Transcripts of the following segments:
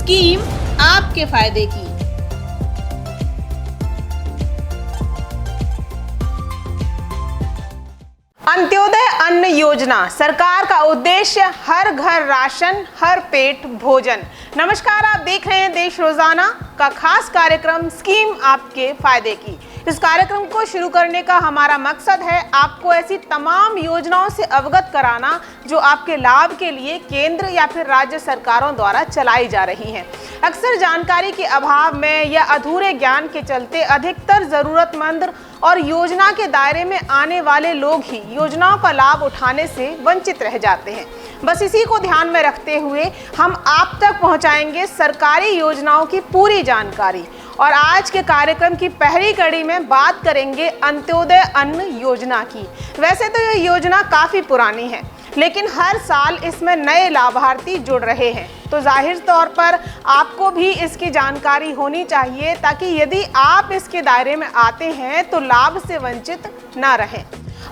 Scheme आपके फायदे की। अंत्योदय अन्न योजना, सरकार का उद्देश्य हर घर राशन, हर पेट भोजन। नमस्कार, आप देख रहे हैं देश रोजाना का खास कार्यक्रम स्कीम आपके फायदे की। इस कार्यक्रम को शुरू करने का हमारा मकसद है आपको ऐसी तमाम योजनाओं से अवगत कराना जो आपके लाभ के लिए केंद्र या फिर राज्य सरकारों द्वारा चलाई जा रही हैं। अक्सर जानकारी के अभाव में या अधूरे ज्ञान के चलते अधिकतर जरूरतमंद और योजना के दायरे में आने वाले लोग ही योजनाओं का लाभ उठाने से वंचित रह जाते हैं। बस इसी को ध्यान में रखते हुए हम आप तक पहुंचाएंगे सरकारी योजनाओं की पूरी जानकारी। और आज के कार्यक्रम की पहली कड़ी में बात करेंगे अंत्योदय अन्न योजना की। वैसे तो यह योजना काफ़ी पुरानी है, लेकिन हर साल इसमें नए लाभार्थी जुड़ रहे हैं, तो जाहिर तौर पर आपको भी इसकी जानकारी होनी चाहिए ताकि यदि आप इसके दायरे में आते हैं तो लाभ से वंचित न रहें।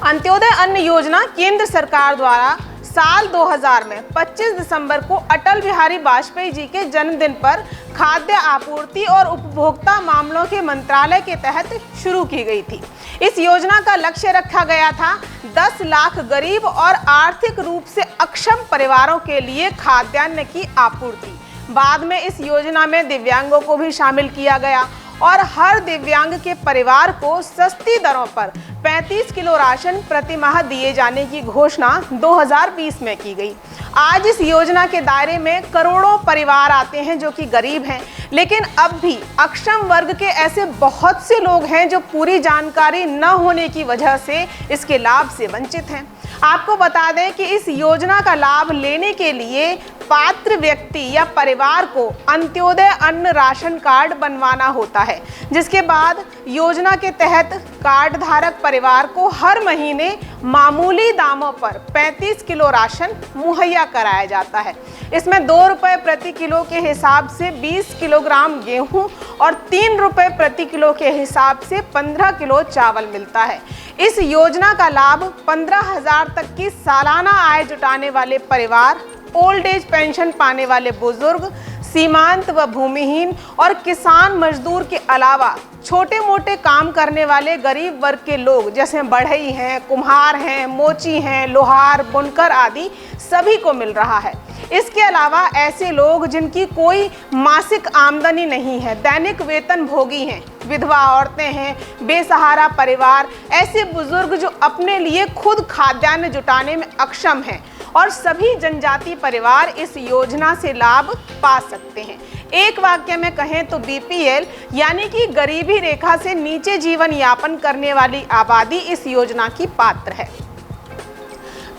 अंत्योदय अन्न योजना केंद्र सरकार द्वारा साल 2000 में 25 दिसंबर को अटल बिहारी वाजपेयी जी के जन्मदिन पर खाद्य आपूर्ति और उपभोक्ता मामलों के मंत्रालय के तहत शुरू की गई थी। इस योजना का लक्ष्य रखा गया था 10 लाख गरीब और आर्थिक रूप से अक्षम परिवारों के लिए खाद्यान्न की आपूर्ति। बाद में इस योजना में दिव्यांगों को भी शामिल किया गया और हर दिव्यांग के परिवार को सस्ती दरों पर 35 किलो राशन प्रति माह दिए जाने की घोषणा 2020 में की गई। आज इस योजना के दायरे में करोड़ों परिवार आते हैं जो कि गरीब हैं, लेकिन अब भी अक्षम वर्ग के ऐसे बहुत से लोग हैं जो पूरी जानकारी न होने की वजह से इसके लाभ से वंचित हैं। आपको बता दें कि इस योजना का लाभ लेने के लिए पात्र व्यक्ति या परिवार को अंत्योदय अन्न राशन कार्ड बनवाना होता है, जिसके बाद योजना के तहत कार्ड धारक परिवार को हर महीने मामूली दामों पर 35 किलो राशन मुहैया कराया जाता है। इसमें 2 रुपये प्रति किलो के हिसाब से 20 किलोग्राम गेहूं और 3 रुपये प्रति किलो के हिसाब से 15 किलो चावल मिलता है। इस योजना का लाभ 15,000 तक की सालाना आय जुटाने वाले परिवार, ओल्ड एज पेंशन पाने वाले बुजुर्ग, सीमांत व भूमिहीन और किसान मजदूर के अलावा छोटे मोटे काम करने वाले गरीब वर्ग के लोग जैसे बढ़ई हैं, कुम्हार हैं, मोची हैं, लोहार, बुनकर आदि सभी को मिल रहा है। इसके अलावा ऐसे लोग जिनकी कोई मासिक आमदनी नहीं है, दैनिक वेतन भोगी हैं, विधवा औरतें हैं, बेसहारा परिवार, ऐसे बुजुर्ग जो अपने लिए खुद खाद्यान्न जुटाने में अक्षम हैं और सभी जनजाति परिवार इस योजना से लाभ पा सकते हैं। एक वाक्य में कहें तो बीपीएल यानी कि गरीबी रेखा से नीचे जीवन यापन करने वाली आबादी इस योजना की पात्र है।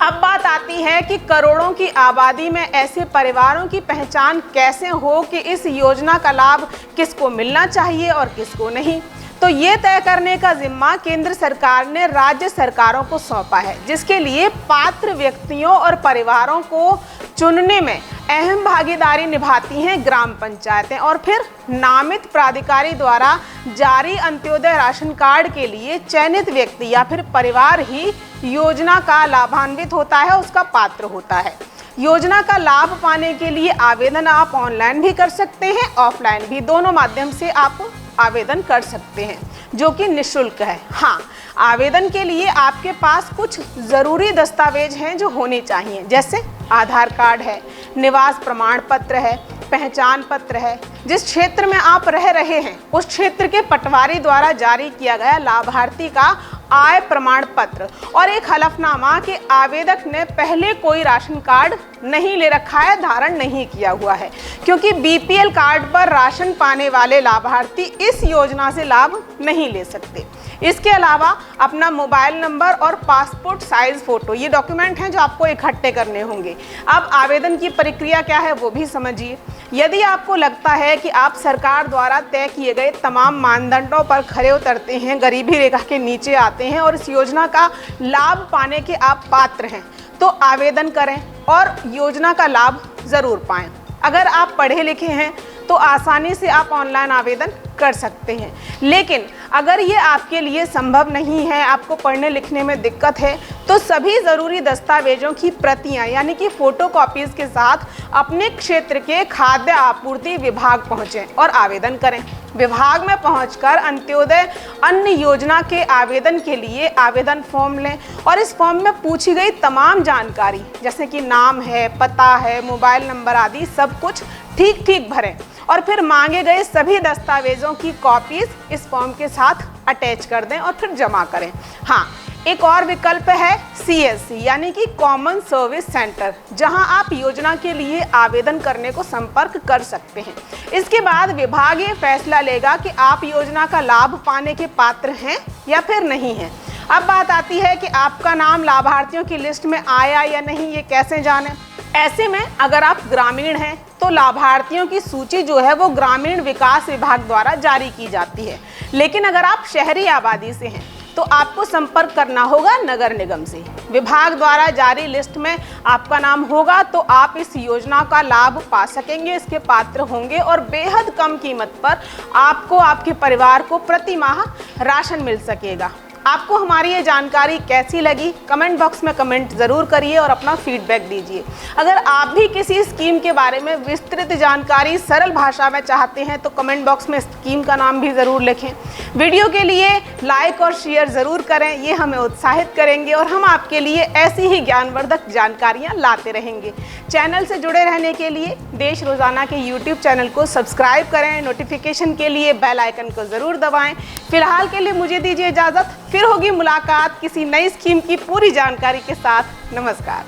अब बात आती है कि करोड़ों की आबादी में ऐसे परिवारों की पहचान कैसे हो कि इस योजना का लाभ किसको मिलना चाहिए और किसको नहीं। तो ये तय करने का जिम्मा केंद्र सरकार ने राज्य सरकारों को सौंपा है, जिसके लिए पात्र व्यक्तियों और परिवारों को चुनने में अहम भागीदारी निभाती हैं ग्राम पंचायतें और फिर नामित प्राधिकारी द्वारा जारी अंत्योदय राशन कार्ड के लिए चयनित व्यक्ति या फिर परिवार ही योजना का लाभान्वित होता है, उसका पात्र होता है। योजना का लाभ पाने के लिए आवेदन आप ऑनलाइन भी कर सकते हैं, ऑफलाइन भी, दोनों माध्यम से आप आवेदन कर सकते हैं, जो कि निःशुल्क है। हाँ, आवेदन के लिए आपके पास कुछ ज़रूरी दस्तावेज हैं जो होने चाहिए, जैसे आधार कार्ड है, निवास प्रमाण पत्र है, पहचान पत्र है, जिस क्षेत्र में आप रह रहे हैं उस क्षेत्र के पटवारी द्वारा जारी किया गया लाभार्थी का आय प्रमाण पत्र और एक हलफनामा कि आवेदक ने पहले कोई राशन कार्ड नहीं ले रखा है, धारण नहीं किया हुआ है, क्योंकि बीपीएल कार्ड पर राशन पाने वाले लाभार्थी इस योजना से लाभ नहीं ले सकते। इसके अलावा अपना मोबाइल नंबर और पासपोर्ट साइज फ़ोटो, ये डॉक्यूमेंट हैं जो आपको इकट्ठे करने होंगे। अब आवेदन की प्रक्रिया क्या है वो भी समझिए। यदि आपको लगता है कि आप सरकार द्वारा तय किए गए तमाम मानदंडों पर खरे उतरते हैं, गरीबी रेखा के नीचे आते हैं और इस योजना का लाभ पाने के आप पात्र हैं, तो आवेदन करें और योजना का लाभ ज़रूर पाएं। अगर आप पढ़े लिखे हैं तो आसानी से आप ऑनलाइन आवेदन कर सकते हैं, लेकिन अगर ये आपके लिए संभव नहीं है, आपको पढ़ने लिखने में दिक्कत है, तो सभी ज़रूरी दस्तावेजों की प्रतियां यानी कि फोटोकॉपीज़ के साथ अपने क्षेत्र के खाद्य आपूर्ति विभाग पहुंचें और आवेदन करें। विभाग में पहुंचकर अंत्योदय अन्न योजना के आवेदन के लिए आवेदन फॉर्म लें और इस फॉर्म में पूछी गई तमाम जानकारी जैसे कि नाम है, पता है, मोबाइल नंबर आदि सब कुछ ठीक भरें और फिर मांगे गए सभी दस्तावेजों की कॉपीज इस फॉर्म के साथ अटैच कर दें और फिर जमा करें। हाँ, एक और विकल्प है CSC यानी कि कॉमन सर्विस सेंटर, जहां आप योजना के लिए आवेदन करने को संपर्क कर सकते हैं। इसके बाद विभाग ये फैसला लेगा कि आप योजना का लाभ पाने के पात्र हैं या फिर नहीं हैं। अब बात आती है कि आपका नाम लाभार्थियों की लिस्ट में आया या नहीं, ये कैसे जानें। ऐसे में अगर आप ग्रामीण हैं तो लाभार्थियों की सूची जो है वो ग्रामीण विकास विभाग द्वारा जारी की जाती है, लेकिन अगर आप शहरी आबादी से हैं तो आपको संपर्क करना होगा नगर निगम से। विभाग द्वारा जारी लिस्ट में आपका नाम होगा तो आप इस योजना का लाभ पा सकेंगे, इसके पात्र होंगे और बेहद कम कीमत पर आपको, आपके परिवार को प्रति माह राशन मिल सकेगा। आपको हमारी ये जानकारी कैसी लगी कमेंट बॉक्स में कमेंट ज़रूर करिए और अपना फीडबैक दीजिए। अगर आप भी किसी स्कीम के बारे में विस्तृत जानकारी सरल भाषा में चाहते हैं तो कमेंट बॉक्स में स्कीम का नाम भी ज़रूर लिखें। वीडियो के लिए लाइक और शेयर ज़रूर करें, ये हमें उत्साहित करेंगे और हम आपके लिए ऐसी ही ज्ञानवर्धक जानकारियाँ लाते रहेंगे। चैनल से जुड़े रहने के लिए देश रोज़ाना के यूट्यूब चैनल को सब्सक्राइब करें, नोटिफिकेशन के लिए बेल आइकन को ज़रूर दबाएँ। फिलहाल के लिए मुझे दीजिए इजाज़त, फिर होगी मुलाकात किसी नई स्कीम की पूरी जानकारी के साथ। नमस्कार।